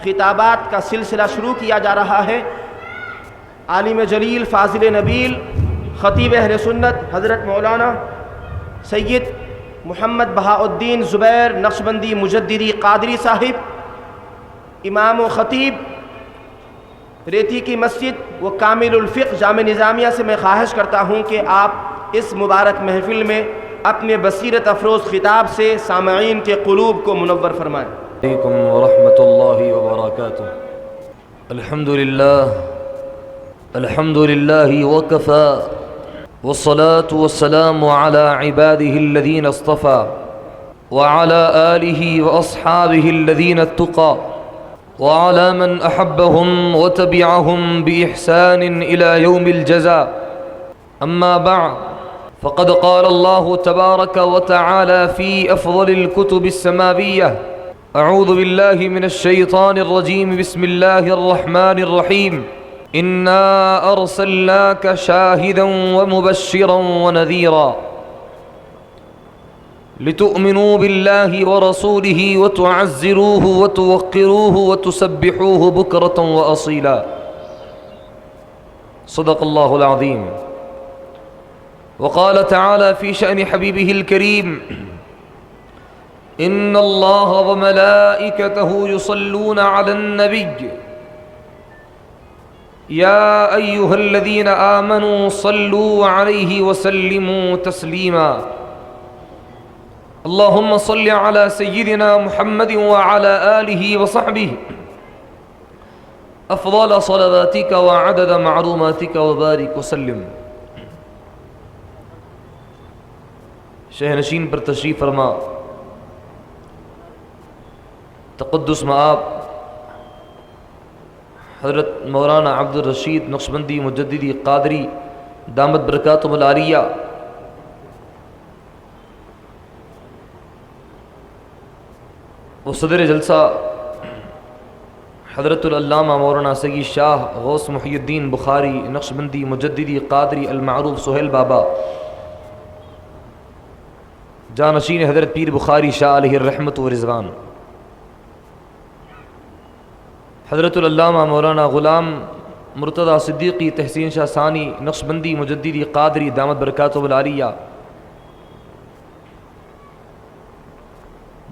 خطابات کا سلسلہ شروع کیا جا رہا ہے۔ عالم جلیل فاضل نبیل خطیب اہل سنت حضرت مولانا سید محمد بہاء الدین زبیر نقشبندی مجددی قادری صاحب امام و خطیب ریتی کی مسجد و کامل الفقہ جامع نظامیہ سے میں خواہش کرتا ہوں کہ آپ اس مبارک محفل میں اپنے بصیرت افروز خطاب سے سامعین کے قلوب کو منور فرمائیں۔ علیکم ورحمۃ اللہ وبرکاتہ۔ الحمد للہ وکفی والصلاة والسلام على عباده الذين اصطفى وعلى آله وأصحابه الذين اتقى وعلى من أحبهم وتبعهم بإحسان إلى يوم الجزاء، أما بعد فقد قال الله تبارك وتعالى في أفضل الكتب السماوية: أعوذ بالله من الشيطان الرجيم، بسم الله الرحمن الرحيم، إنا أرسلناك شاهدا ومبشرا ونذيرا لتؤمنوا بالله ورسوله وتعزروه وتوقروه وتسبحوه بكرة وأصيلا، صدق الله العظيم۔ وقال تعالى في شأن حبيبه الكريم: إن الله وملائكته يصلون على النبي يا أيها الذين آمنوا صلوا عليه وسلموا تسليما، اللهم صل على سيدنا محمد وعلى آله وصحبه أفضل صلواتك وعدد معلوماتك وبارك وسلم۔ شہ نشین پر تشریف فرما، تقدس مآب حضرت مولانا عبد الرشید نقشبندی مجددی قادری دامت برکاتہم العالیہ و صدر جلسہ حضرت العلامہ مولانا سید شاہ غوث محی الدین بخاری نقشبندی مجددی قادری المعروف سہیل بابا، جانشین حضرت پیر بخاری شاہ علیہ الرحمت و رضوان، حضرت العلامہ مولانا غلام مرتضیٰ صدیقی تحسین شاہ ثانی نقشبندی مجددی قادری دامت برکاتہم العالیہ،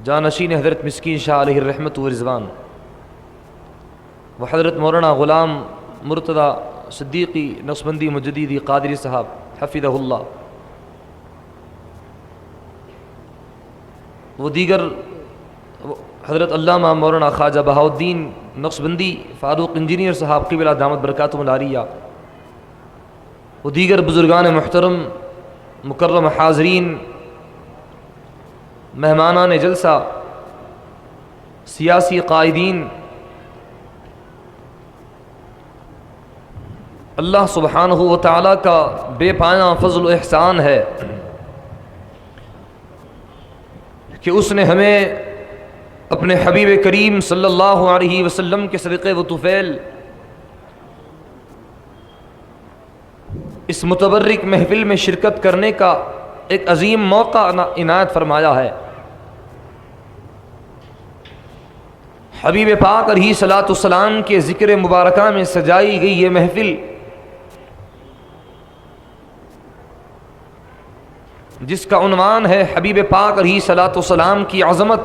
جانشین حضرت مسکین شاہ علیہ الرحمت و رضوان، و حضرت مولانا غلام مرتضیٰ صدیقی نقشبندی مجددی قادری صاحب حفظہ اللہ، وہ دیگر حضرت علامہ مولانا خواجہ بہاء الدین نقشبندی فاروق انجینئر صاحب قبلہ دامت برکاتہم العالیہ، وہ دیگر بزرگان محترم، مکرم حاضرین، مہمانان جلسہ، سیاسی قائدین، اللہ سبحانہ و تعالیٰ کا بے پایہ فضل و احسان ہے کہ اس نے ہمیں اپنے حبیب کریم صلی اللہ علیہ وسلم کے صدقے و طفیل اس متبرک محفل میں شرکت کرنے کا ایک عظیم موقع عنایت فرمایا ہے۔ حبیب پاک علیہ الصلاۃ والسلام کے ذکر مبارکہ میں سجائی گئی یہ محفل جس کا عنوان ہے حبیب پاک علیہ الصلاۃ والسلام کی عظمت،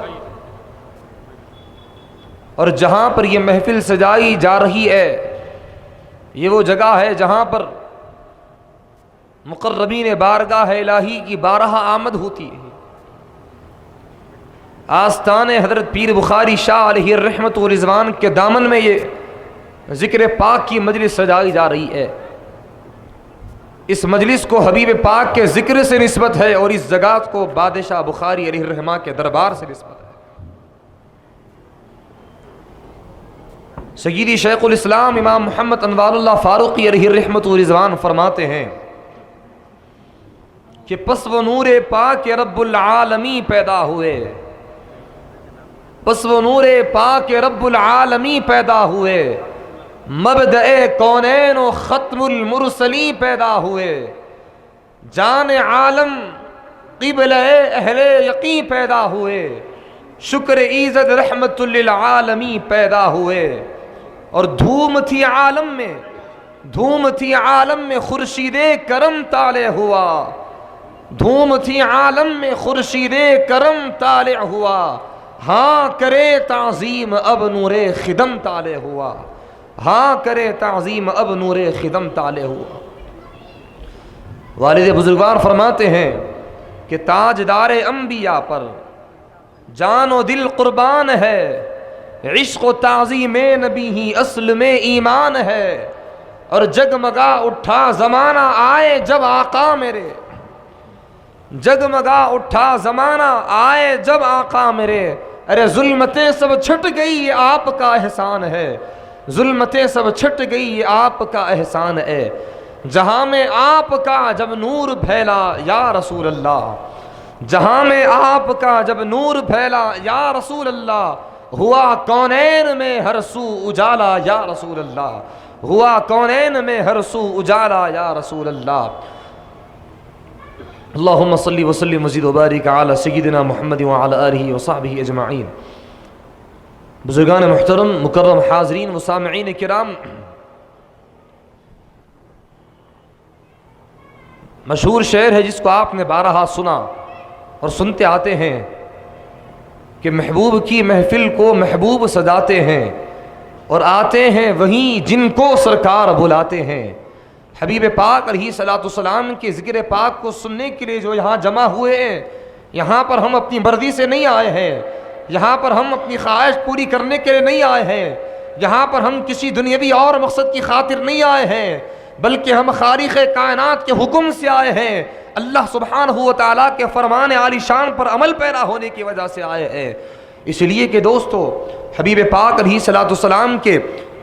اور جہاں پر یہ محفل سجائی جا رہی ہے یہ وہ جگہ ہے جہاں پر مقربین بارگاہ الہی کی بارہا آمد ہوتی ہے۔ آستان حضرت پیر بخاری شاہ علیہ الرحمت و رضوان کے دامن میں یہ ذکر پاک کی مجلس سجائی جا رہی ہے۔ اس مجلس کو حبیب پاک کے ذکر سے نسبت ہے اور اس جگہ کو بادشاہ بخاری علیہ الرحمہ کے دربار سے نسبت ہے۔ سیدی شیخ الاسلام امام محمد انوار اللہ فاروقی علیہ الرحمت و رضوان فرماتے ہیں کہ پس وہ نور پاک رب العالمی پیدا ہوئے، پس وہ نور پاک رب العالمی پیدا ہوئے، مبدأ کونین و ختم المرسلی پیدا ہوئے، جان عالم قبلہ اہل یقین پیدا ہوئے، شکر ایزد رحمت للعالمین پیدا ہوئے، اور دھوم تھی عالم میں خورشید کرم طالع ہوا، دھوم تھی عالم میں خورشید کرم طالع ہوا، ہاں کرے تعظیم اب نور خدم طالع ہوا، ہاں کرے تعظیم اب نور خدم طالع ہوا۔ والد بزرگوار فرماتے ہیں کہ تاجدار انبیاء پر جان و دل قربان ہے، عشق و تعظیم نبی ہی اصل میں ایمان ہے، اور جگمگا اٹھا زمانہ آئے جب آقا میرے، جگمگا اٹھا زمانہ آئے جب آقا میرے، ارے ظلمتیں سب چھٹ گئی یہ آپ کا احسان ہے، ظلمتیں سب چھٹ گئی یہ آپ کا احسان ہے، جہاں میں آپ کا جب نور پھیلا یا رسول اللہ، جہاں میں آپ کا جب نور پھیلا یا رسول اللہ، ہوا کونین میں ہر سو اجالا یا رسول اللہ، ہوا کونین میں ہر سو اجالا یا رسول اللہ۔ اللہم صلی وسلم مزید وبارک علی سیدنا محمد وعلی آلہ وصحبہ اجمعین۔ بزرگان محترم، مکرم حاضرین و سامعین کرام، مشہور شعر ہے جس کو آپ نے بارہا سنا اور سنتے آتے ہیں کہ محبوب کی محفل کو محبوب سجاتے ہیں، اور آتے ہیں وہیں جن کو سرکار بلاتے ہیں۔ حبیب پاک علیہ الصلوۃ والسلام کے ذکر پاک کو سننے کے لیے جو یہاں جمع ہوئے ہیں، یہاں پر ہم اپنی مرضی سے نہیں آئے ہیں، یہاں پر ہم اپنی خواہش پوری کرنے کے لیے نہیں آئے ہیں، یہاں پر ہم کسی دنیاوی اور مقصد کی خاطر نہیں آئے ہیں، بلکہ ہم خالق کائنات کے حکم سے آئے ہیں، اللہ سبحانہ و تعالیٰ کے فرمان عالی شان پر عمل پیرا ہونے کی وجہ سے آئے ہیں۔ اس لیے کہ دوستو، حبیب پاک علیہ الصلوۃ والسلام کے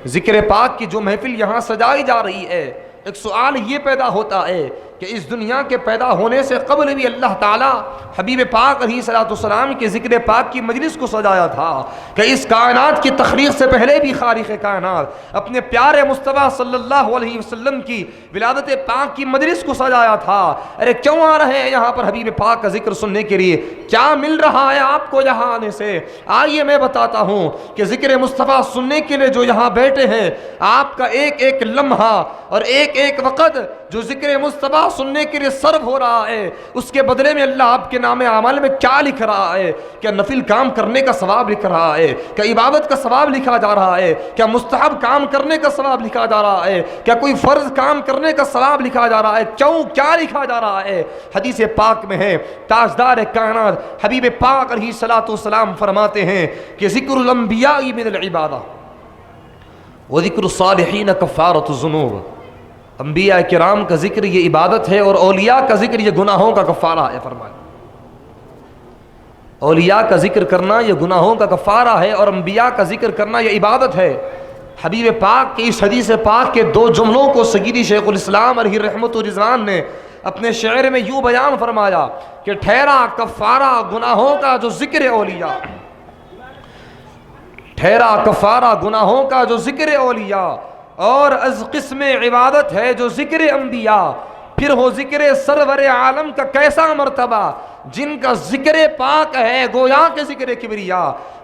ذکر پاک کی جو محفل یہاں سجائی جا رہی ہے، ایک سوال یہ پیدا ہوتا ہے کہ اس دنیا کے پیدا ہونے سے قبل بھی اللہ تعالیٰ حبیب پاک علیہ الصلوۃ والسلام کے ذکر پاک کی مجلس کو سجایا تھا، کہ اس کائنات کی تخلیق سے پہلے بھی خالق کائنات اپنے پیارے مصطفیٰ صلی اللہ علیہ وسلم کی ولادت پاک کی مجلس کو سجایا تھا۔ ارے کیوں آ رہے ہیں یہاں پر حبیب پاک کا ذکر سننے کے لیے؟ کیا مل رہا ہے آپ کو یہاں آنے سے؟ آئیے میں بتاتا ہوں کہ ذکر مصطفیٰ سننے کے لیے جو یہاں بیٹھے ہیں، آپ کا ایک ایک لمحہ اور ایک ایک وقت جو ذکر مصطفیٰ سننے کے لیے صرف ہو رہا ہے، اس کے بدلے میں اللہ آپ کے نام اعمال میں کیا لکھ رہا ہے؟ کیا نفل کام کرنے کا ثواب لکھ رہا ہے؟ کیا عبادت کا ثواب لکھا جا رہا ہے؟ کیا مستحب کام کرنے کا ثواب لکھا جا رہا ہے؟ کیا کوئی فرض کام کرنے کا ثواب لکھا جا رہا ہے؟ کیوں کیا لکھا جا رہا ہے؟ حدیث پاک میں ہے، تاجدار کائنات حبیب پاک علیہ الصلوۃ والسلام فرماتے ہیں کہ ذکر الانبیاء من العبادہ وذکر الصالحین کفارۃ الذنوب، انبیاء کرام کا ذکر یہ عبادت ہے، اور اولیاء کا ذکر یہ گناہوں کا کفارہ ہے۔ فرمایا اولیاء کا ذکر کرنا یہ گناہوں کا کفارہ ہے، اور انبیاء کا ذکر کرنا یہ عبادت ہے۔ حبیب پاک کی اس حدیث پاک کے دو جملوں کو سیدی شیخ الاسلام علیہ رحمت و رضوان نے اپنے شعر میں یوں بیان فرمایا کہ ٹھہرا کفارہ گناہوں کا جو ذکر اولیاء، ٹھہرا کفارہ گناہوں کا جو ذکر اولیاء، اور از قسم عبادت ہے جو ذکر انبیاء، پھر ہو ذکر سرور عالم کا کیسا مرتبہ جن کا ذکر پاک ہے گویا کے ذکر کبریا۔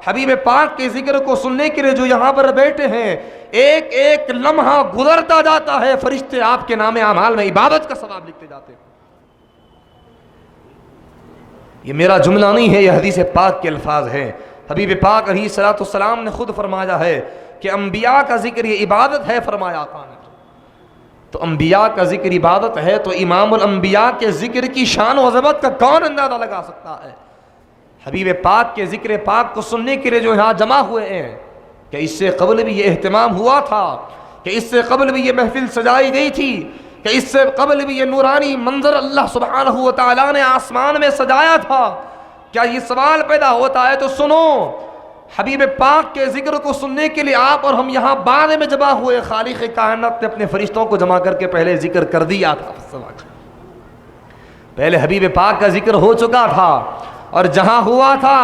حبیب پاک کے ذکر کو سننے کے لیے جو یہاں پر بیٹھے ہیں، ایک ایک لمحہ گزرتا جاتا ہے، فرشتے آپ کے نام اعمال میں عبادت کا ثواب لکھتے جاتے ہیں۔ یہ میرا جملہ نہیں ہے، یہ حدیث پاک کے الفاظ ہیں۔ حبیب پاک علیہ الصلوۃ والسلام نے خود فرمایا ہے کہ انبیاء کا ذکر یہ عبادت ہے، فرمایا آقا نے۔ تو انبیاء کا ذکر عبادت ہے تو امام الانبیاء کے ذکر کی شان و عظمت کا کون اندازہ لگا سکتا ہے؟ حبیب پاک کے ذکر پاک کو سننے کے لیے جو یہاں جمع ہوئے ہیں، کہ اس سے قبل بھی یہ اہتمام ہوا تھا، کہ اس سے قبل بھی یہ محفل سجائی گئی تھی، کہ اس سے قبل بھی یہ نورانی منظر اللہ سبحانہ و تعالیٰ نے آسمان میں سجایا تھا۔ کیا یہ سوال پیدا ہوتا ہے تو سنو، حبیب پاک کے ذکر کو سننے کے لیے آپ اور ہم یہاں بعد میں جمع ہوئے، خالق کائنات نے اپنے فرشتوں کو جمع کر کے پہلے ذکر کر دیا تھا۔ پہلے حبیب پاک کا ذکر ہو چکا تھا، اور جہاں ہوا تھا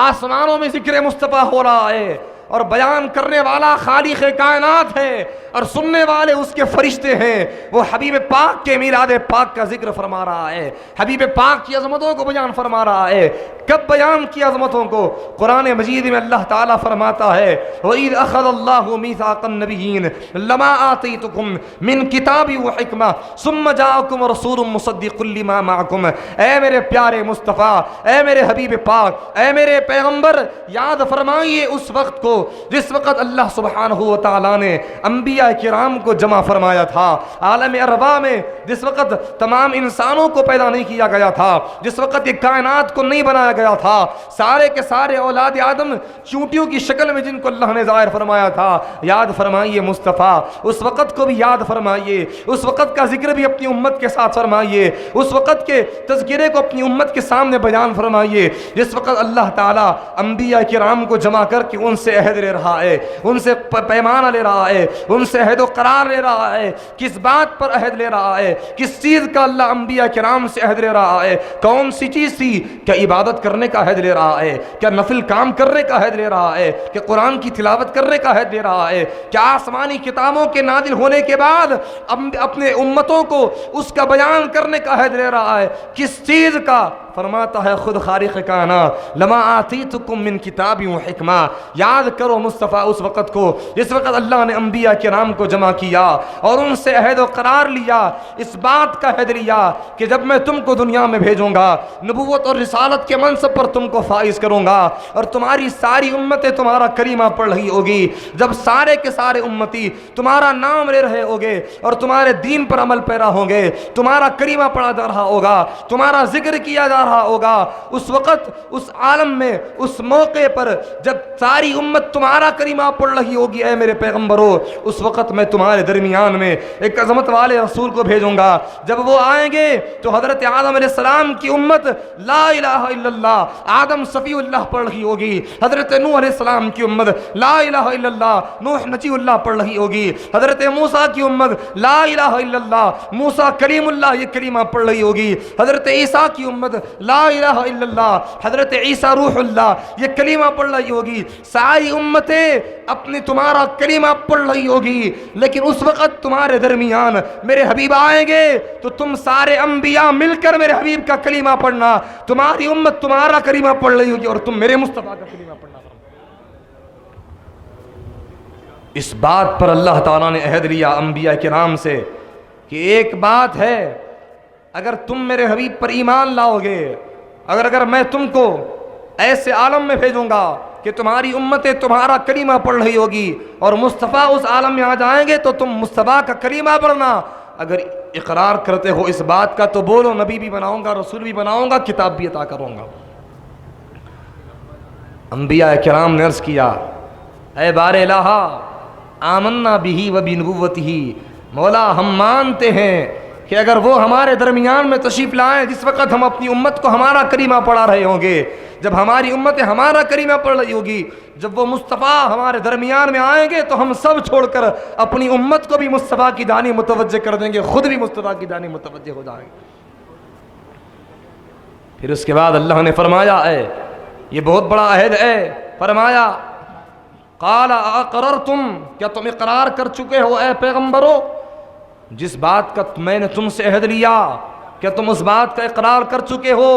آسمانوں میں ذکر مصطفیٰ ہو رہا ہے، اور بیان کرنے والا خالق کائنات ہے اور سننے والے اس کے فرشتے ہیں، وہ حبیب پاک کے میلاد پاک کا ذکر فرما رہا ہے، حبیب پاک کی عظمتوں کو بیان فرما رہا ہے۔ کب بیان کی عظمتوں کو؟ قرآن مجید میں اللہ تعالیٰ فرماتا ہے وَإِذْ أَخَذَ اللَّهُ مِيثَاقَ النَّبِيِّينَ لَمَا آتَيْتُكُم مِّن كِتَابٍ وَحِكْمَةٍ ثُمَّ جَاءَكُمْ رَسُولٌ مُصَدِّقٌ لِّمَا مَعَكُمْ۔ اے میرے پیارے مصطفیٰ، اے میرے حبیب پاک، اے میرے پیغمبر، یاد فرمائیے اس وقت کو جس وقت اللہ سبحانہ و تعالیٰ نے انبیاء کرام کو جمع فرمایا تھا عالم ارواح میں، جس وقت تمام انسانوں کو پیدا نہیں کیا گیا تھا، جس وقت یہ کائنات کو نہیں بنایا گیا تھا، سارے کے سارے اولاد آدم چونٹیوں کی شکل میں جن کو اللہ نے ظاہر فرمایا تھا، یاد فرمائیے مصطفیٰ، اس وقت کو بھی یاد فرمائیے، اس وقت کا ذکر بھی اپنی امت کے ساتھ فرمائیے، اس وقت کے تذکرے کو اپنی امت کے سامنے بیان فرمائیے جس وقت اللہ تعالیٰ انبیاء کرام کو جمع کر کے ان سے عہد لے رہا ہے، ان سے پیمانہ لے رہا ہے، ان سے عہد و قرار لے رہا ہے۔ کس بات پر عہد لے رہا ہے؟ کس چیز کا اللہ انبیاء کرام سے عہد لے رہا ہے؟ کون سی چیز تھی؟ کیا عبادت کرنے کا عہد لے رہا ہے؟ کیا نفل کام کرنے کا عہد لے رہا ہے؟ کہ قرآن کی تلاوت کرنے کا عہد لے رہا ہے؟ کیا آسمانی کتابوں کے نازل ہونے کے بعد اپنے امتوں کو اس کا بیان کرنے کا عہد لے رہا ہے؟ کس چیز کا؟ فرماتا ہے خود خالق کائنات لما آتیتکم من کتاب و حکمہ۔ یاد کرو مصطفیٰ اس وقت کو جس وقت اللہ نے انبیاء کرام کو جمع کیا اور ان سے عہد و قرار لیا، اس بات کا عہد لیا کہ جب میں تم کو دنیا میں بھیجوں گا، نبوت اور رسالت کے منصب پر تم کو فائز کروں گا اور تمہاری ساری امتیں تمہارا کلمہ پڑھ رہی ہوگی، جب سارے کے سارے امتی تمہارا نام لے رہے ہوگے اور تمہارے دین پر عمل پیرا ہوں گے، تمہارا کلمہ پڑھا جا رہا ہوگا، تمہارا ذکر کیا جا رہا ہوگا، اس وقت اس عالم میں اس موقع پر جب ساری امت تمہارا کلمہ پڑھ رہی ہوگی، اے میرے پیغمبرو، اس وقت میں تمہارے درمیان میں ایک عظمت والے رسول کو بھیجوں گا۔ جب وہ آئیں گے تو حضرت آدم علیہ السلام کی امت لا الہ الا اللہ آدم صفی اللہ پڑھ رہی ہوگی، حضرت نوح علیہ السلام کی امت لا الہ الا اللہ نوح نجی اللہ پڑھ رہی ہوگی، حضرت موسیٰ کی امت لا الہ الا اللہ موسیٰ کلیم اللہ یہ کلمہ پڑھ رہی ہوگی، حضرت عیسیٰ کی امت لا الہ الا اللہ حضرت عیسیٰ روح اللہ یہ کلمہ پڑھ رہی ہوگی، ساری امتیں اپنے تمہارا کلمہ پڑھ رہی ہوگی، لیکن اس وقت تمہارے درمیان میرے حبیب آئیں گے تو تم سارے انبیاء مل کر میرے حبیب کا کلمہ پڑھنا، تمہاری امت تمہارا کلمہ پڑھ رہی ہوگی اور تم میرے مصطفیٰ کا کلمہ پڑھنا۔ اس بات پر اللہ تعالیٰ نے عہد لیا انبیاء کرام سے کہ ایک بات ہے، اگر تم میرے حبیب پر ایمان لاؤ گے، اگر میں تم کو ایسے عالم میں بھیجوں گا کہ تمہاری امتیں تمہارا کلمہ پڑھ رہی ہوگی اور مصطفیٰ اس عالم میں آ جائیں گے تو تم مصطفیٰ کا کلمہ پڑھنا، اگر اقرار کرتے ہو اس بات کا تو بولو نبی بھی بناؤں گا، رسول بھی بناؤں گا، کتاب بھی عطا کروں گا۔ انبیاء کرام نے عرض کیا اے بار الہ آمنا بہ و بنبوتہ، مولا ہم مانتے ہیں کہ اگر وہ ہمارے درمیان میں تشریف لائیں جس وقت ہم اپنی امت کو ہمارا کلمہ پڑھا رہے ہوں گے، جب ہماری امت ہمارا کلمہ پڑھ رہی ہوگی، جب وہ مصطفیٰ ہمارے درمیان میں آئیں گے تو ہم سب چھوڑ کر اپنی امت کو بھی مصطفیٰ کی جانب متوجہ کر دیں گے، خود بھی مصطفیٰ کی جانب متوجہ ہو جائیں گے۔ پھر اس کے بعد اللہ نے فرمایا یہ بہت بڑا عہد ہے، فرمایا قال اقررتم، کیا تم اقرار کر چکے ہو اے پیغمبرو جس بات کا میں نے تم سے عہد لیا، کیا تم اس بات کا اقرار کر چکے ہو؟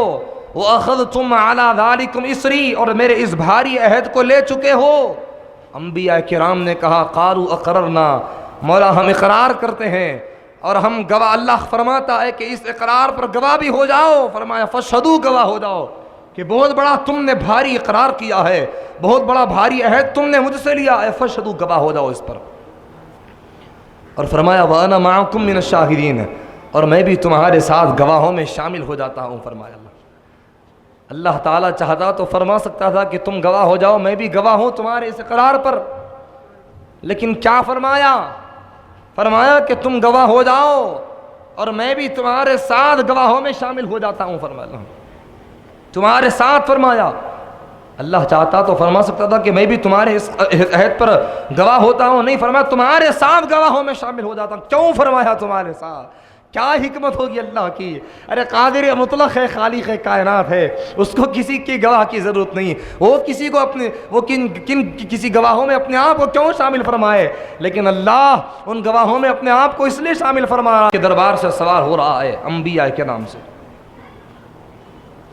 وَأَخَذْتُمْ عَلَى ذَلِكُمْ إِصْرِي، اور میرے اس بھاری عہد کو لے چکے ہو؟ انبیاء کرام نے کہا قالوا اقررنا، مولا ہم اقرار کرتے ہیں اور ہم گواہ، اللہ فرماتا ہے کہ اس اقرار پر گواہ بھی ہو جاؤ، فرمایا فَاشْهَدُوا، گواہ ہو جاؤ کہ بہت بڑا تم نے بھاری اقرار کیا ہے، بہت بڑا بھاری عہد تم نے مجھ سے لیا ہے، فَاشْهَدُوا، گواہ ہو جاؤ اس پر۔ اور فرمایا وَأَنَا مَعَكُمْ مِنَ الشَّاهِدِينَ، اور میں بھی تمہارے ساتھ گواہوں میں شامل ہو جاتا ہوں، فرمایا اللہ تعالیٰ چاہتا تو فرما سکتا تھا کہ تم گواہ ہو جاؤ، میں بھی گواہ ہوں تمہارے اس اقرار پر، لیکن کیا فرمایا؟ فرمایا کہ تم گواہ ہو جاؤ اور میں بھی تمہارے ساتھ گواہوں میں شامل ہو جاتا ہوں، فرمایا تمہارے ساتھ، فرمایا اللہ چاہتا تو فرما سکتا تھا کہ میں بھی تمہارے اس عہد پر گواہ ہوتا ہوں، نہیں، فرمایا تمہارے ساتھ گواہوں میں شامل ہو جاتا ہوں۔ کیوں فرمایا تمہارے ساتھ؟ کیا حکمت ہوگی اللہ کی. ارے قادر مطلق ہے، خالق کائنات ہے، اس کو کسی کی گواہ کی ضرورت نہیں. وہ کسی کو اپنے کسی گواہوں میں اپنے آپ کو کیوں شامل فرمائے؟ لیکن اللہ ان گواہوں میں اپنے آپ کو اس لیے شامل فرما رہا کہ دربار سے سوال ہو رہا ہے انبیاء کے نام سے.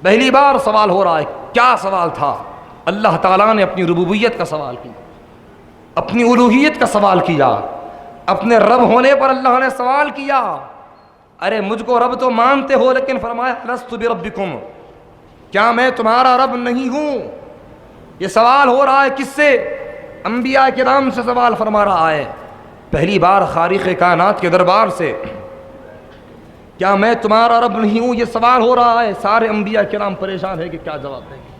پہلی بار سوال ہو رہا ہے. کیا سوال تھا؟ اللہ تعالیٰ نے اپنی ربوبیت کا سوال کیا، اپنی الوہیت کا سوال کیا، اپنے رب ہونے پر اللہ نے سوال کیا. ارے مجھ کو رب تو مانتے ہو، لیکن فرمایا لست بربکم، کیا میں تمہارا رب نہیں ہوں؟ یہ سوال ہو رہا ہے کس سے؟ انبیاء کرام سے سوال فرما رہا ہے. پہلی بار خالق کائنات کے دربار سے کیا میں تمہارا رب نہیں ہوں، یہ سوال ہو رہا ہے. سارے انبیاء کرام پریشان ہیں کہ کیا جواب دیں گے.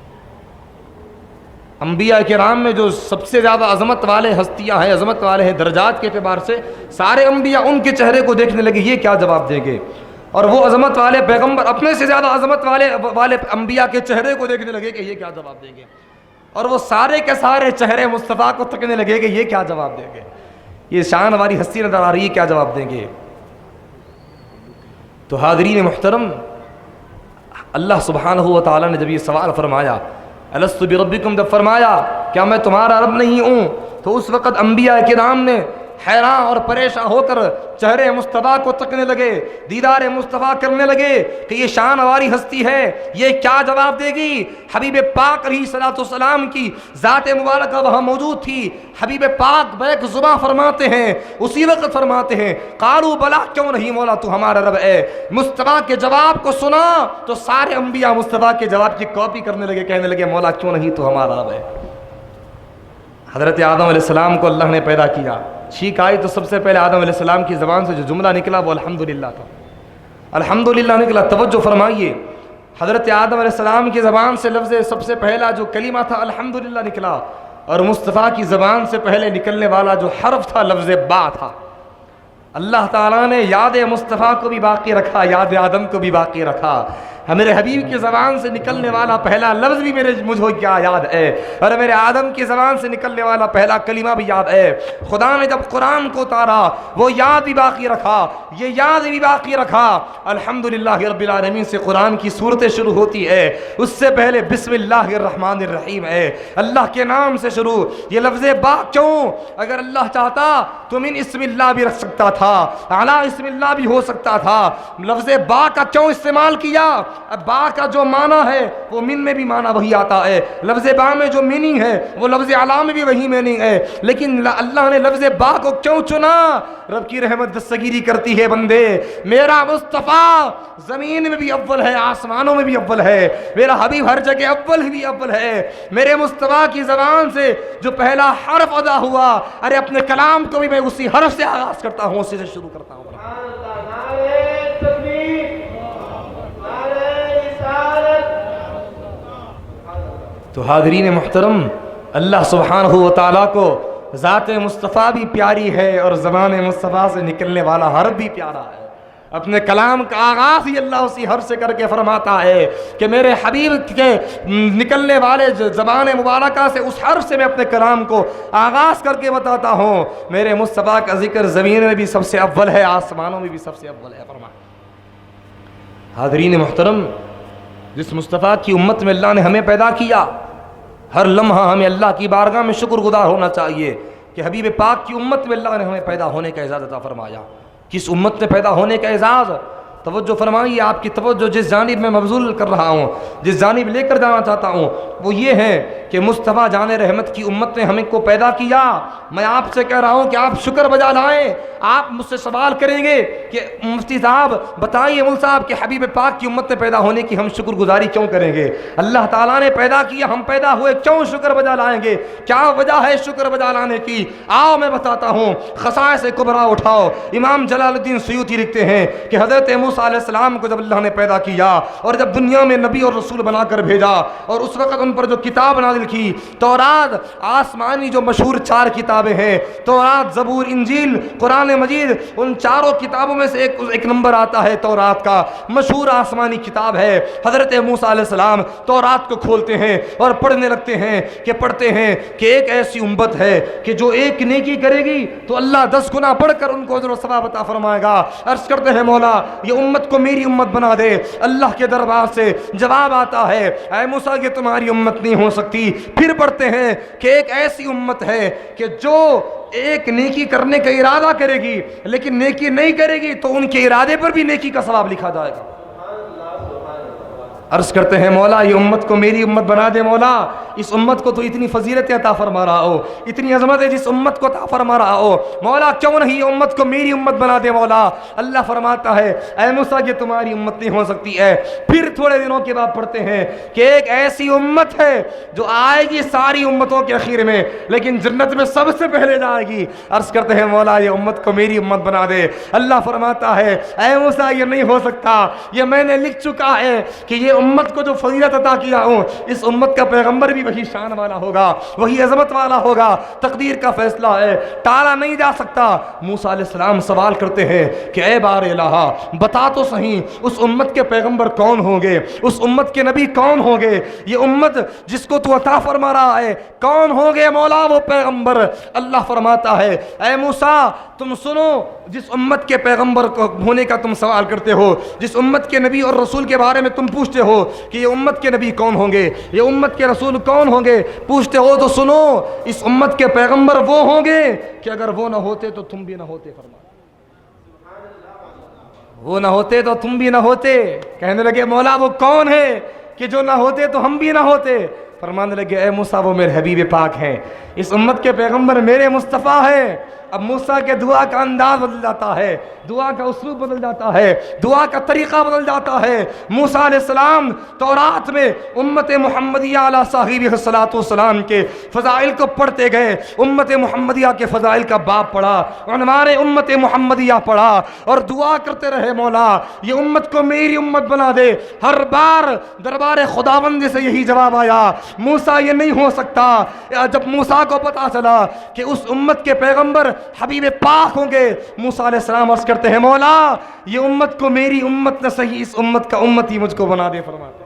انبیاء کرام میں جو سب سے زیادہ عظمت والے ہستیاں ہیں، عظمت والے ہیں درجات کے اعتبار سے، سارے انبیاء ان کے چہرے کو دیکھنے لگے یہ کیا جواب دیں گے. اور وہ عظمت والے پیغمبر اپنے سے زیادہ عظمت والے انبیاء کے چہرے کو دیکھنے لگے کہ یہ کیا جواب دیں گے. اور وہ سارے کے سارے چہرے مصطفیٰ کو تکنے لگے کہ یہ کیا جواب دیں گے. یہ شان والی ہستی نظر آ رہی ہے، کیا جواب دیں گے. تو حاضرین محترم، اللہ سبحانہ و تعالیٰ نے جب یہ سوال فرمایا الست بربکم، جب فرمایا کیا میں تمہارا رب نہیں ہوں، تو اس وقت انبیاء کرام نے حیران اور پریشان ہو کر چہرے مصطفیٰ کو تکنے لگے، دیدار مصطفیٰ کرنے لگے کہ یہ شان والی ہستی ہے، یہ کیا جواب دے گی. حبیب پاک علیہ الصلوۃ والسلام کی ذات مبارکہ وہاں موجود تھی. حبیب پاک بیک زباں فرماتے ہیں، اسی وقت فرماتے ہیں قالوا بلا، کیوں نہیں مولا تو ہمارا رب ہے. مصطفیٰ کے جواب کو سنا تو سارے انبیاء مصطفیٰ کے جواب کی کاپی کرنے لگے، کہنے لگے مولا کیوں نہیں تو ہمارا رب ہے. حضرت آدم علیہ السلام کو اللہ نے پیدا کیا، چھینک آئی تو سب سے پہلے آدم علیہ السلام کی زبان سے جو جملہ نکلا وہ الحمدللہ تھا. الحمدللہ نکلا. توجہ فرمائیے، حضرت آدم علیہ السلام کی زبان سے لفظ سب سے پہلا جو کلمہ تھا الحمدللہ نکلا، اور مصطفیٰ کی زبان سے پہلے نکلنے والا جو حرف تھا لفظ با تھا. اللہ تعالیٰ نے یاد مصطفیٰ کو بھی باقی رکھا، یاد آدم کو بھی باقی رکھا. میرے حبیب کی زبان سے نکلنے والا پہلا لفظ بھی مجھے کیا یاد ہے، اور میرے آدم کی زبان سے نکلنے والا پہلا کلمہ بھی یاد ہے. خدا نے جب قرآن کو اتارا وہ یاد بھی باقی رکھا، یہ یاد بھی باقی رکھا. الحمدللہ رب العالمین سے قرآن کی صورتیں شروع ہوتی ہے، اس سے پہلے بسم اللہ الرحمن الرحیم ہے، اللہ کے نام سے شروع. یہ لفظ با کیوں؟ اگر اللہ چاہتا تو من اسم اللہ بھی رکھ سکتا تھا، اعلیٰ اسم اللہ بھی ہو سکتا تھا. لفظ با کا کیوں استعمال کیا؟ اب با کا جو معنی ہے وہ من میں بھی معنی وہی آتا ہے، لفظ با میں جو میننگ ہے وہ لفظ اعلیٰ میں بھی وہی میننگ ہے. لیکن اللہ نے لفظ با کو کیوں چنا؟ رب کی رحمت دستگیری کرتی ہے بندے، میرا مصطفیٰ زمین میں بھی اول ہے، آسمانوں میں بھی اول ہے، میرا حبیب ہر جگہ اول بھی اول ہے. میرے مصطفیٰ کی زبان سے جو پہلا حرف ادا ہوا، ارے اپنے کلام کو بھی میں اسی حرف سے آغاز کرتا ہوں، اسی سے شروع کرتا ہوں. تو حاضرین محترم، اللہ سبحانہ و تعالیٰ کو ذات مصطفیٰ بھی پیاری ہے اور زبان مصطفیٰ سے نکلنے والا حرف بھی پیارا ہے. اپنے کلام کا آغاز ہی اللہ اسی حرف سے کر کے فرماتا ہے کہ میرے حبیب کے نکلنے والے زبان مبارکہ سے اس حرف سے میں اپنے کلام کو آغاز کر کے بتاتا ہوں. میرے مصطفیٰ کا ذکر زمین میں بھی سب سے اول ہے، آسمانوں میں بھی سب سے اول ہے. حاضرین محترم، جس مصطفیٰ کی امت میں اللہ نے ہمیں پیدا کیا، ہر لمحہ ہمیں اللہ کی بارگاہ میں شکر گزار ہونا چاہیے کہ حبیب پاک کی امت میں اللہ نے ہمیں پیدا ہونے کا اعزاز عطا فرمایا. کس امت میں پیدا ہونے کا اعزاز؟ توجہ فرمائیے، آپ کی توجہ جس جانب میں مبذول کر رہا ہوں، جس جانب لے کر جانا چاہتا ہوں وہ یہ ہے کہ مصطفیٰ جان رحمت کی امت نے ہمیں کو پیدا کیا. میں آپ سے کہہ رہا ہوں کہ آپ شکر بجا لائیں. آپ مجھ سے سوال کریں گے کہ مفتی صاحب بتائیے مول صاحب کہ حبیب پاک کی امت میں پیدا ہونے کی ہم شکر گزاری کیوں کریں گے؟ اللہ تعالیٰ نے پیدا کیا، ہم پیدا ہوئے، کیوں شکر بجا لائیں گے؟ کیا وجہ ہے شکر بجا لانے کی؟ آؤ میں بتاتا ہوں. خصائص کبریٰ اٹھاؤ. امام جلال الدین سیوطی لکھتے ہیں کہ حضرت موسیٰ موسیٰ علیہ السلام کو جب اللہ نے پیدا کیا اور جب دنیا میں نبی اور رسول بنا کر بھیجا اور اس وقت ان پر جو کتاب نازل کی، تورات، آسمانی جو مشہور 4 کتابیں ہیں، تورات، زبور، انجیل، قرآن مجید، ان چاروں کتابوں میں سے ایک نمبر آتا ہے تورات کا، مشہور آسمانی کتاب ہے۔ حضرت موسیٰ علیہ السلام تورات کو کھولتے ہیں اور پڑھنے لگتے ہیں پڑھتے ہیں کہ ایک ایسی امت ہے کہ جو ایک نیکی کرے گی تو اللہ 10 گنا بڑھ کر ان کو اجر و ثواب عطا فرمائے گا۔ عرض کرتے ہیں مولا یہ امت کو میری امت بنا دے۔ اللہ کے دربار سے جواب آتا ہے اے موسیٰ یہ تمہاری امت نہیں ہو سکتی۔ پھر پڑھتے ہیں کہ ایک ایسی امت ہے کہ جو ایک نیکی کرنے کا ارادہ کرے گی لیکن نیکی نہیں کرے گی تو ان کے ارادے پر بھی نیکی کا ثواب لکھا جائے گا۔ عرض کرتے ہیں مولا یہ امت کو میری امت بنا دے۔ مولا اس امت کو تو اتنی فضیلت عطا فرما رہا ہو، اتنی عظمت ہے جس امت کو عطا فرما رہا ہو، مولا کیوں نہیں یہ امت کو میری امت بنا دے۔ مولا اللہ فرماتا ہے اے موسیٰ یہ تمہاری امت نہیں ہو سکتی ہے۔ پھر تھوڑے دنوں کے بعد پڑھتے ہیں کہ ایک ایسی امت ہے جو آئے گی ساری امتوں کے اخیر میں لیکن جنت میں سب سے پہلے جائے گی۔ عرض کرتے ہیں مولا یہ امت کو میری امت بنا دے۔ اللہ فرماتا ہے اے موسیٰ یہ نہیں ہو سکتا، یہ میں نے لکھ چکا ہے کہ یہ امت کو جو فضیلت عطا کیا ہوں اس امت کا پیغمبر بھی وہی شان والا ہوگا، وہی عظمت والا ہوگا۔ تقدیر کا فیصلہ ہے، ٹالا نہیں جا سکتا۔ موسیٰ علیہ السلام سوال کرتے ہیں کہ اے بار الہ بتا تو صحیح اس امت کے پیغمبر کون ہوں گے، اس امت کے نبی کون ہوں گے، یہ امت جس کو تو عطا فرما رہا ہے کون ہوں گے مولا وہ پیغمبر۔ اللہ فرماتا ہے اے موسیٰ تم سنو، جس امت کے پیغمبر کو ہونے کا تم سوال کرتے ہو، جس امت کے نبی اور رسول کے بارے میں تم پوچھتے ہو کہ یہ امت کے نبی کون ہوں گے، یہ امت کے رسول کون ہوں گے، پوچھتے ہو تو سنو اس امت کے پیغمبر وہ ہوں گے کہ اگر وہ نہ ہوتے تو تم بھی نہ ہوتے۔ فرما وہ نہ ہوتے تو تم بھی نہ ہوتے۔ کہنے لگے مولا وہ کون ہے کہ جو نہ ہوتے تو ہم بھی نہ ہوتے؟ فرمانے لگے اے موسیٰ وہ میرے حبیب پاک ہیں، اس امت کے پیغمبر میرے مصطفیٰ ہیں۔ اب موسیٰ کے دعا کا انداز بدل جاتا ہے، دعا کا اسلوب بدل جاتا ہے، دعا کا طریقہ بدل جاتا ہے۔ موسیٰ علیہ السلام تورات میں امت محمدیہ علیہ صاحب الصلاۃ والسلام کے فضائل کو پڑھتے گئے، امت محمدیہ کے فضائل کا باب پڑھا، عنوان امت محمدیہ پڑھا اور دعا کرتے رہے مولا یہ امت کو میری امت بنا دے۔ ہر بار دربار خداوند سے یہی جواب آیا موسیٰ یہ نہیں ہو سکتا۔ جب موسیٰ کو پتا چلا کہ اس امت کے پیغمبر حبیب پاک ہوں گے، موسیٰ علیہ السلام عرض کرتے ہیں مولا یہ امت کو میری امت نہ صحیح اس امت کا امتی مجھ کو بنا دے۔ فرماتے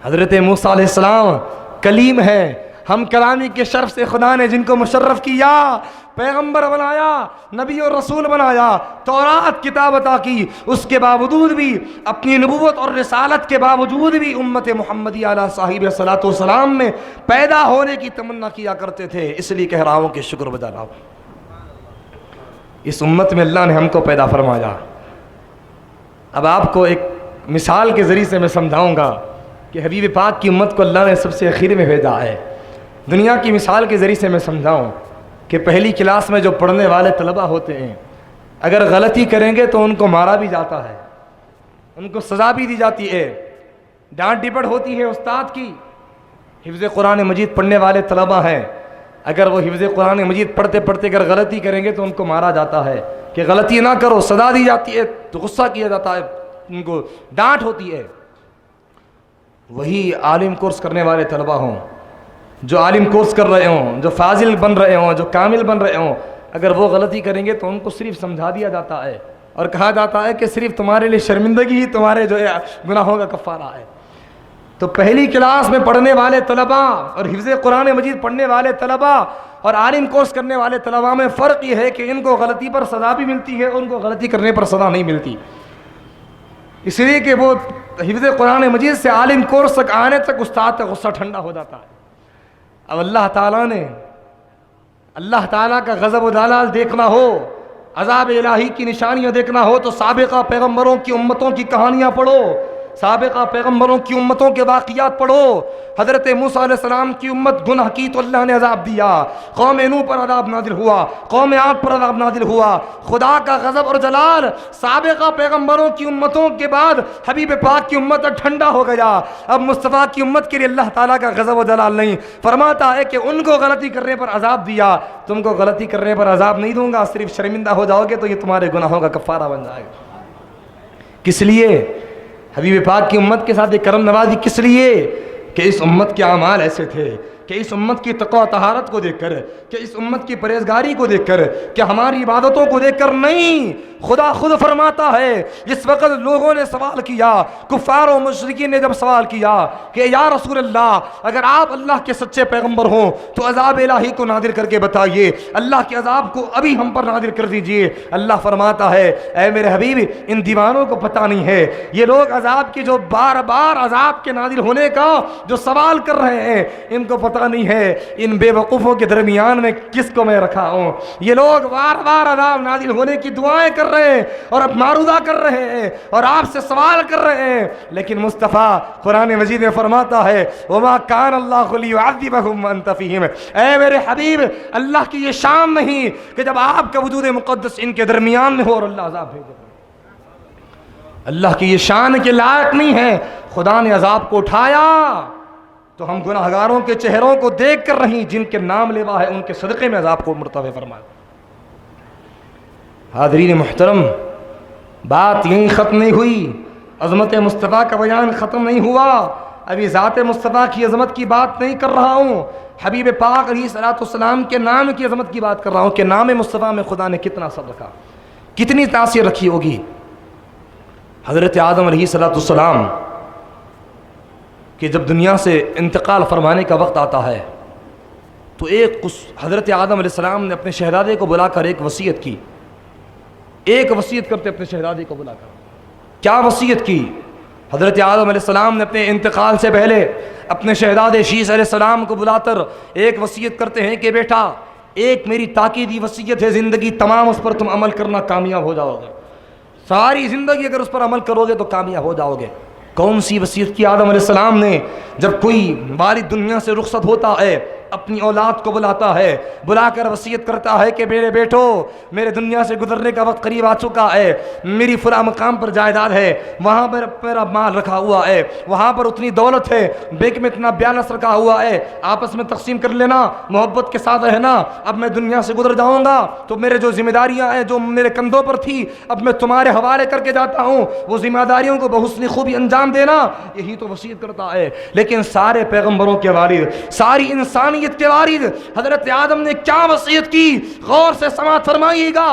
حضرت موسیٰ علیہ السلام کلیم ہے، ہم کلامی کے شرف سے خدا نے جن کو مشرف کیا، پیغمبر بنایا، نبی اور رسول بنایا، تورات کتاب عطا کی، اس کے باوجود بھی اپنی نبوت اور رسالت کے باوجود بھی امت محمدی علیہ صاحب الصلاۃ والسلام میں پیدا ہونے کی تمنا کیا کرتے تھے۔ اس لیے کہہ رہا ہوں کہ شکر بجا رہا ہوں اس امت میں اللہ نے ہم کو پیدا فرمایا۔ اب آپ کو ایک مثال کے ذریعے سے میں سمجھاؤں گا کہ حبیب پاک کی امت کو اللہ نے سب سے اخیر میں بھیجا ہے۔ دنیا کی مثال کے ذریعے سے میں سمجھاؤں کہ پہلی کلاس میں جو پڑھنے والے طلبہ ہوتے ہیں اگر غلطی کریں گے تو ان کو مارا بھی جاتا ہے، ان کو سزا بھی دی جاتی ہے، ڈانٹ ڈپٹ ہوتی ہے استاد کی۔ حفظ قرآن مجید پڑھنے والے طلبہ ہیں، اگر وہ حفظ قرآن مجید پڑھتے پڑھتے اگر غلطی کریں گے تو ان کو مارا جاتا ہے کہ غلطی نہ کرو، سزا دی جاتی ہے، تو غصہ کیا جاتا ہے، ان کو ڈانٹ ہوتی ہے۔ وہی عالم کورس کرنے والے طلبہ ہوں، جو عالم کورس کر رہے ہوں، جو فاضل بن رہے ہوں، جو کامل بن رہے ہوں، اگر وہ غلطی کریں گے تو ان کو صرف سمجھا دیا جاتا ہے اور کہا جاتا ہے کہ صرف تمہارے لیے شرمندگی ہی تمہارے جو ہے گناہوں کا کفارہ ہے۔ تو پہلی کلاس میں پڑھنے والے طلبہ اور حفظ قرآن مجید پڑھنے والے طلبہ اور عالم کورس کرنے والے طلبہ میں فرق یہ ہے کہ ان کو غلطی پر سزا بھی ملتی ہے، ان کو غلطی کرنے پر سزا نہیں ملتی، اس لیے کہ وہ حفظ قرآن مجید سے عالم کورس تک آنے تک استاد کا غصہ ٹھنڈا ہو جاتا ہے۔ اب اللہ تعالیٰ کا غضب و جلال دیکھنا ہو، عذاب الہی کی نشانیاں دیکھنا ہو تو سابقہ پیغمبروں کی امتوں کی کہانیاں پڑھو، سابقہ پیغمبروں کی امتوں کے واقعات پڑھو۔ حضرت موسیٰ علیہ السلام کی امت گناہ کی تو اللہ نے عذاب دیا، قوم نوح پر عذاب نازل ہوا، قوم عاد پر عذاب نازل ہوا۔ خدا کا غضب اور جلال سابقہ پیغمبروں کی امتوں کے بعد حبیب پاک کی امت تک ٹھنڈا ہو گیا۔ اب مصطفیٰ کی امت کے لیے اللہ تعالیٰ کا غضب و جلال نہیں، فرماتا ہے کہ ان کو غلطی کرنے پر عذاب دیا، تم کو غلطی کرنے پر عذاب نہیں دوں گا، صرف شرمندہ ہو جاؤ گے تو یہ تمہارے گناہوں کا کفارہ بن جائے گا۔ کس لیے؟ حبیب پاک کی امت کے ساتھ کرم نوازی کس لیے؟ کہ اس امت کے اعمال ایسے تھے، کہ اس امت کی تقوی و طہارت کو دیکھ کر، کہ اس امت کی پرہیزگاری کو دیکھ کر، کہ ہماری عبادتوں کو دیکھ کر نہیں، خدا خود فرماتا ہے جس وقت لوگوں نے سوال کیا، کفار و مشرکین نے جب سوال کیا کہ یا رسول اللہ اگر آپ اللہ کے سچے پیغمبر ہوں تو عذاب الہی کو نادر کر کے بتائیے، اللہ کے عذاب کو ابھی ہم پر نادر کر دیجئے۔ اللہ فرماتا ہے اے میرے حبیب ان دیوانوں کو پتہ نہیں ہے، یہ لوگ عذاب کی جو بار بار عذاب کے نادر ہونے کا جو سوال کر رہے ہیں ان کو پتہ نہیں ہے ان بے وقوفوں کے درمیان میں کس کو میں رکھا ہوں۔ یہ لوگ بار بار عذاب نازل ہونے کی دعائیں کر رہے ہیں اور اب معروضہ کر رہے ہیں اور آپ سے سوال کر رہے ہیں، لیکن مصطفیٰ قرآن مجید میں فرماتا ہے وما کان اللہ لیعذبہم وانت فیہم، اے میرے حبیب اللہ کی یہ شان نہیں کہ جب آپ کا وجود مقدس ان کے درمیان میں ہو اور اللہ عذاب بھیجے۔ اللہ کی یہ شان کے لائق نہیں ہے۔ خدا نے عذاب کو اٹھایا تو ہم گناہگاروں کے چہروں کو دیکھ کر رہیں جن کے نام لیوا ہے ان کے صدقے میں عذاب کو مرتفع فرمایا۔ حاضرین محترم، بات یہیں ختم نہیں ہوئی، عظمت مصطفیٰ کا بیان ختم نہیں ہوا، ابھی ذات مصطفیٰ کی عظمت کی بات نہیں کر رہا ہوں، حبیب پاک علیہ السلام کے نام کی عظمت کی بات کر رہا ہوں کہ نام مصطفیٰ میں خدا نے کتنا اثر رکھا، کتنی تاثیر رکھی ہوگی۔ حضرت آدم علیہ السلام کہ جب دنیا سے انتقال فرمانے کا وقت آتا ہے تو حضرت آدم علیہ السلام نے اپنے شہزادے کو بلا کر ایک وصیت کی، ایک وصیت کرتے اپنے شہزادے کو بلا کر۔ کیا وصیت کی؟ حضرت آدم علیہ السلام نے اپنے انتقال سے پہلے اپنے شہزادے شیس علیہ السلام کو بلا کر ایک وصیت کرتے ہیں کہ بیٹا ایک میری تاکیدی وصیت ہے، زندگی تمام اس پر تم عمل کرنا کامیاب ہو جاؤ گے، ساری زندگی اگر اس پر عمل کرو گے تو کامیاب ہو جاؤ گے۔ کون سی وصیت کی آدم علیہ السلام نے؟ جب کوئی والد دنیا سے رخصت ہوتا ہے اپنی اولاد کو بلاتا ہے، بلا کر وصیت کرتا ہے کہ میرے بیٹو میرے دنیا سے گزرنے کا وقت قریب آ چکا ہے، میری فلاں مقام پر جائیداد ہے، وہاں پر میرا مال رکھا ہوا ہے، وہاں پر اتنی دولت ہے، بینک میں اتنا بیلنس رکھا ہوا ہے، آپس میں تقسیم کر لینا، محبت کے ساتھ رہنا، اب میں دنیا سے گزر جاؤں گا تو میرے جو ذمہ داریاں ہیں جو میرے کندھوں پر تھی اب میں تمہارے حوالے کر کے جاتا ہوں، وہ ذمہ داریوں کو بحسن خوبی انجام دینا، یہی تو وصیت کرتا ہے۔ لیکن سارے پیغمبروں کے والد، ساری انسانیت کے والد حضرت آدم نے کیا وصیت کی؟ غور سے سماعت فرمائیے گا۔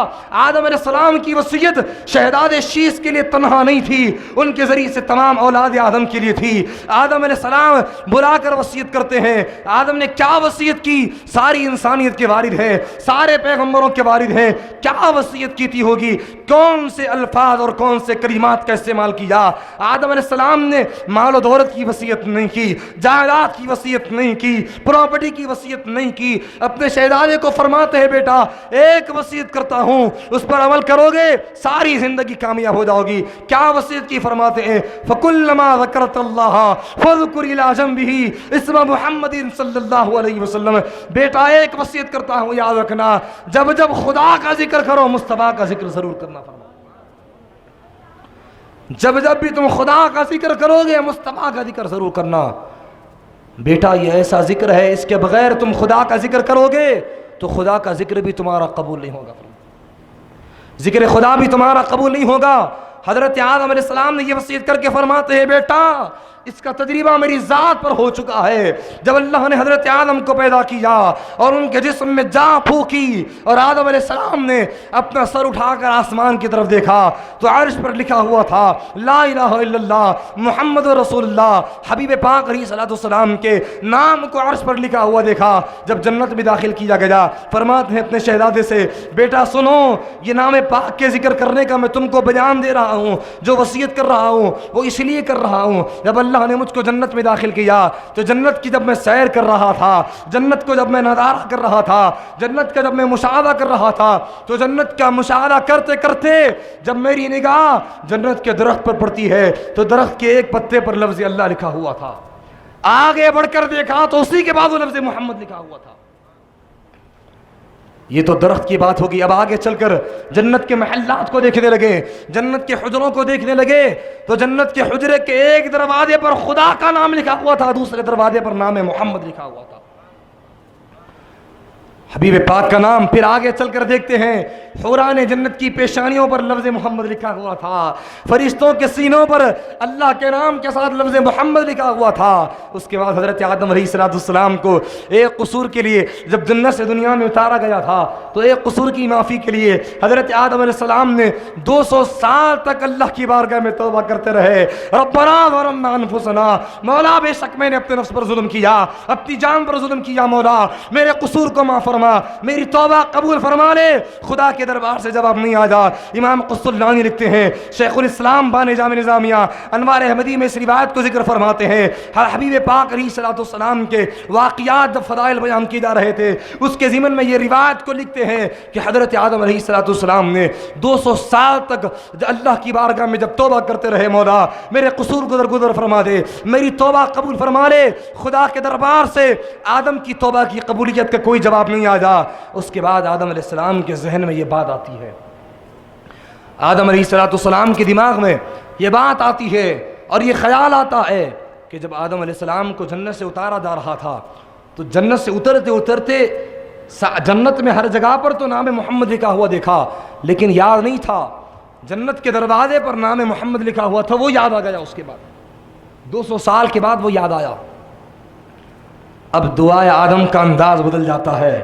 آدم علیہ السلام کی وصیت شہزاد شیس کے لیے تنہا نہیں تھی، ان کے ذریعے سے تمام اولاد آدم کے لیے تھی۔ آدم علیہ السلام بلا کر وصیت کرتے ہیں، آدم نے کیا وصیت کی؟ ساری انسانیت کے والد ہیں، سارے پیغمبروں کے والد ہیں، کیا وصیت کی تھی ہوگی؟ کون سے الفاظ اور کون سے کلمات کا استعمال کیا؟ آدم علیہ السلام نے مال و دولت کی وصیت نہیں کی، جائیداد کی وصیت نہیں کی، پراپرٹی کی وصیت نہیں کی، اپنے شہزادے کو فرماتے ہیں بیٹا ایک وصیت کرتا ہوں اس پر عمل کرو گے ساری زندگی کامیاب ہو جاؤ گی۔ کیا وصیت کی فرماتے ہیں؟ فَكُلَّمَا ذَكَرْتَ اللَّهَ فَاذْكُرْ إِلَىٰ جَنبِهِ اسْمَ مُحَمَّدٍ صلی اللہ علیہ وسلم، بیٹا ایک وصیت کرتا ہوں یاد رکھنا، جب جب خدا کا ذکر کرو مصطفیٰ کا ذکر ضرور کرنا فرمایا۔ جب جب بھی تم خدا کا ذکر کرو گے مصطفیٰ کا ذکر ضرور کرنا۔ بیٹا یہ ایسا ذکر ہے اس کے بغیر تم خدا کا ذکر کرو گے تو خدا کا ذکر بھی تمہارا قبول نہیں ہوگا، ذکر خدا بھی تمہارا قبول نہیں ہوگا۔ حضرت آدم علیہ السلام نے یہ وصیت کر کے فرماتے ہیں بیٹا اس کا تجربہ میری ذات پر ہو چکا ہے، جب اللہ نے حضرت آدم کو پیدا کیا اور ان کے جسم میں جان پھونکی اور آدم علیہ السلام نے اپنا سر اٹھا کر آسمان کی طرف دیکھا تو عرش پر لکھا ہوا تھا لا الہ الا اللہ محمد رسول اللہ، حبیب پاک علیہ السلام کے نام کو عرش پر لکھا ہوا دیکھا۔ جب جنت میں داخل کیا گیا فرماتے ہیں اپنے شہزادے سے بیٹا سنو یہ نام پاک کے ذکر کرنے کا میں تم کو بیان دے رہا ہوں، جو وصیت کر رہا ہوں وہ اس لیے کر رہا ہوں جب اللہ نے مجھ کو جنت میں داخل کیا تو جنت کی جب میں سیر کر رہا تھا، جنت کو جب میں نظارہ کر رہا تھا، جنت کا جب میں مشاہدہ کر رہا تھا تو جنت کا مشاہدہ کرتے کرتے جب میری نگاہ جنت کے درخت پر پڑتی ہے تو درخت کے ایک پتے پر لفظ اللہ لکھا ہوا تھا، آگے بڑھ کر دیکھا تو اسی کے بعد وہ لفظ محمد لکھا ہوا تھا۔ یہ تو درخت کی بات ہوگی، اب آگے چل کر جنت کے محلات کو دیکھنے لگے، جنت کے حجروں کو دیکھنے لگے تو جنت کے حجرے کے ایک دروازے پر خدا کا نام لکھا ہوا تھا، دوسرے دروازے پر نام محمد لکھا ہوا تھا، حبیب پاک کا نام۔ پھر آگے چل کر دیکھتے ہیں حوران جنت کی پیشانیوں پر لفظ محمد لکھا ہوا تھا، فرشتوں کے سینوں پر اللہ کے نام کے ساتھ لفظ محمد لکھا ہوا تھا۔ اس کے بعد حضرت آدم علیہ السلام کو ایک قصور کے لیے جب جنت سے دنیا میں اتارا گیا تھا تو ایک قصور کی معافی کے لیے حضرت آدم علیہ السلام نے 200 سال تک اللہ کی بارگاہ میں توبہ کرتے رہے۔ ربنا ظلمنا انفسنا، مولا بے شک میں نے اپنے نفس پر ظلم کیا، اپنی جان پر ظلم کیا، مولا میرے قصور کو معاف فرما، میری توبہ قبول فرما لے۔ خدا کے دربار سے جواب نہیں آیا۔ امام قسطلانی لکھتے ہیں، شیخ الاسلام بانی جامع نظامیہ انوار احمدی میں اس روایت کو ذکر فرماتے ہیں، حبیب پاک علیہ السلام کے واقعات جب فضائل بیان کی جا رہے تھے اس کے ضمن میں یہ روایت کو لکھتے ہیں کہ حضرت آدم علیہ السلام نے 200 سال تک اللہ کی بارگاہ میں جب توبہ کرتے رہے، مولا میرے قصور کو درگزر فرما دے، میری توبہ قبول فرما لے۔ خدا کے دربار سے آدم کی توبہ کی قبولیت کا کوئی جواب نہیں آیا۔ اس کے بعد آدم علیہ السلام کے ذہن میں یہ بات آتی ہے، آدم علیہ السلام کے دماغ میں یہ بات آتی ہے اور یہ خیال آتا ہے کہ جب آدم علیہ السلام کو جنت سے اتارا جا رہا تھا تو جنت سے اترتے اترتے جنت میں ہر جگہ پر تو نام محمد لکھا ہوا دیکھا، لیکن یاد نہیں تھا جنت کے دروازے پر نام محمد لکھا ہوا تھا، وہ یاد آ گیا۔ اس کے بعد 200 سال کے بعد وہ یاد آیا۔ اب دعائے آدم کا انداز بدل جاتا ہے،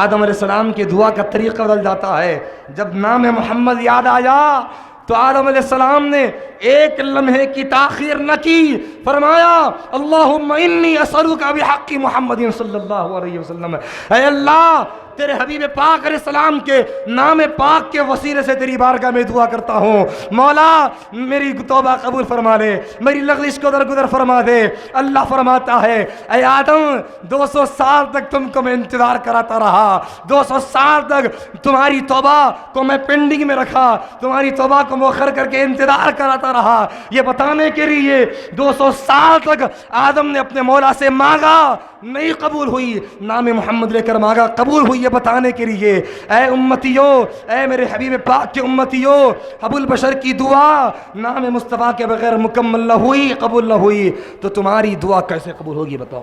آدم علیہ السلام کے دعا کا طریقہ بدل جاتا ہے۔ جب نام محمد یاد آیا تو آدم علیہ السلام نے ایک لمحے کی تاخیر نہ کی، فرمایا اللہم انی اسألک بحق محمد صلی اللہ علیہ وسلم، اے اللہ تیرے حبیب پاک علیہ السلام کے نام پاک کے وسیلے سے تیری بارگاہ میں دعا کرتا ہوں، مولا میری توبہ قبول فرما لے، میری لغزش کو درگزر فرما دے۔ اللہ فرماتا ہے اے آدم 200 سال تک تم کو میں انتظار کراتا رہا، 200 سال تک تمہاری توبہ کو میں پینڈنگ میں رکھا، تمہاری توبہ کو مؤخر کر کے انتظار کراتا رہا، یہ بتانے کے لیے 200 سال تک آدم نے اپنے مولا سے مانگا، نہیں قبول ہوئی، نام محمد لے کر مانگا، قبول ہوئی، یہ بتانے کے لیے اے امتیو، اے میرے حبیب پاک کے امتیو، ابو البشر کی دعا نام مصطفیٰ کے بغیر مکمل نہ ہوئی، قبول نہ ہوئی، تو تمہاری دعا کیسے قبول ہوگی بتاؤ۔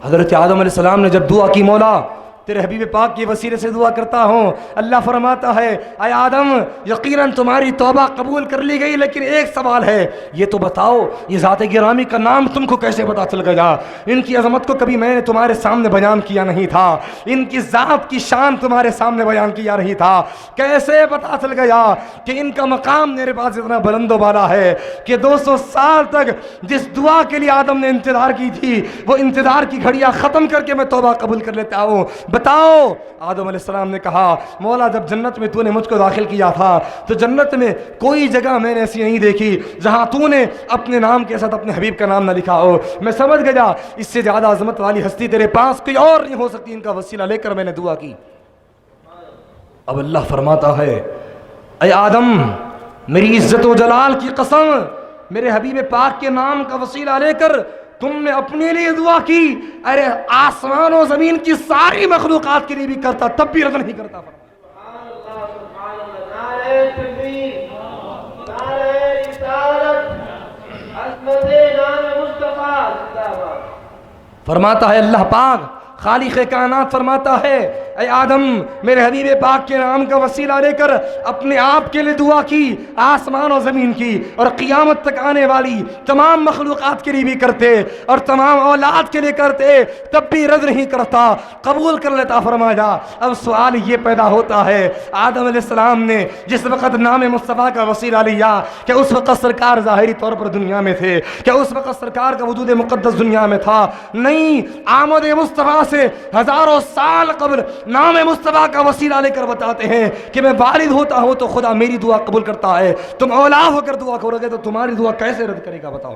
حضرت آدم علیہ السلام نے جب دعا کی، مولا تیرے حبیب پاک کے وسیلے سے دعا کرتا ہوں، اللہ فرماتا ہے اے آدم یقیناً تمہاری توبہ قبول کر لی گئی، لیکن ایک سوال ہے، یہ تو بتاؤ یہ ذات گرامی کا نام تم کو کیسے پتا چل گیا؟ ان کی عظمت کو کبھی میں نے تمہارے سامنے بیان کیا نہیں تھا، ان کی ذات کی شان تمہارے سامنے بیان کیا نہیں تھا، کیسے پتا چل گیا کہ ان کا مقام میرے پاس اتنا بلند و بالا ہے کہ 200 سال تک جس دعا کے لیے آدم نے انتظار کی تھی وہ انتظار کی گھڑیاں ختم کر کے میں توبہ قبول کر لیتا ہوں۔ بتاؤ۔ آدم علیہ السلام نے کہا مولا جب جنت میں تو نے مجھ کو داخل کیا تھا تو جنت میں کوئی جگہ میں نے ایسی نہیں دیکھی جہاں تو نے اپنے نام کے ساتھ اپنے حبیب کا نام نہ لکھا ہو، میں سمجھ گیا اس سے زیادہ عظمت والی ہستی تیرے پاس کوئی اور نہیں ہو سکتی، ان کا وسیلہ لے کر میں نے دعا کی۔ اب اللہ فرماتا ہے اے آدم میری عزت و جلال کی قسم، میرے حبیب پاک کے نام کا وسیلہ لے کر تم نے اپنے لیے دعا کی، ارے آسمان و زمین کی ساری مخلوقات کے لیے بھی کرتا تب بھی رد نہیں کرتا۔ فرماتا ہے اللہ پاک خالق کائنات فرماتا ہے اے آدم میرے حبیب پاک کے نام کا وسیلہ لے کر اپنے آپ کے لیے دعا کی، آسمان و زمین کی اور قیامت تک آنے والی تمام مخلوقات کے لیے بھی کرتے اور تمام اولاد کے لیے کرتے تب بھی رد نہیں کرتا، قبول کر لیتا۔ فرمایا اب سوال یہ پیدا ہوتا ہے آدم علیہ السلام نے جس وقت نام مصطفیٰ کا وسیلہ لیا کہ اس وقت سرکار ظاہری طور پر دنیا میں تھے، کہ اس وقت سرکار کا وجود مقدس دنیا میں تھا؟ نہیں، آمد مصطفیٰ سے ہزاروں سال قبل نام مصطفیٰ کا وسیلہ لے کر بتاتے ہیں کہ میں والد ہوتا ہوں تو خدا میری دعا قبول کرتا ہے، تم اولاد ہو کر دعا کرو گے تو تمہاری دعا کیسے رد کرے گا بتاؤ۔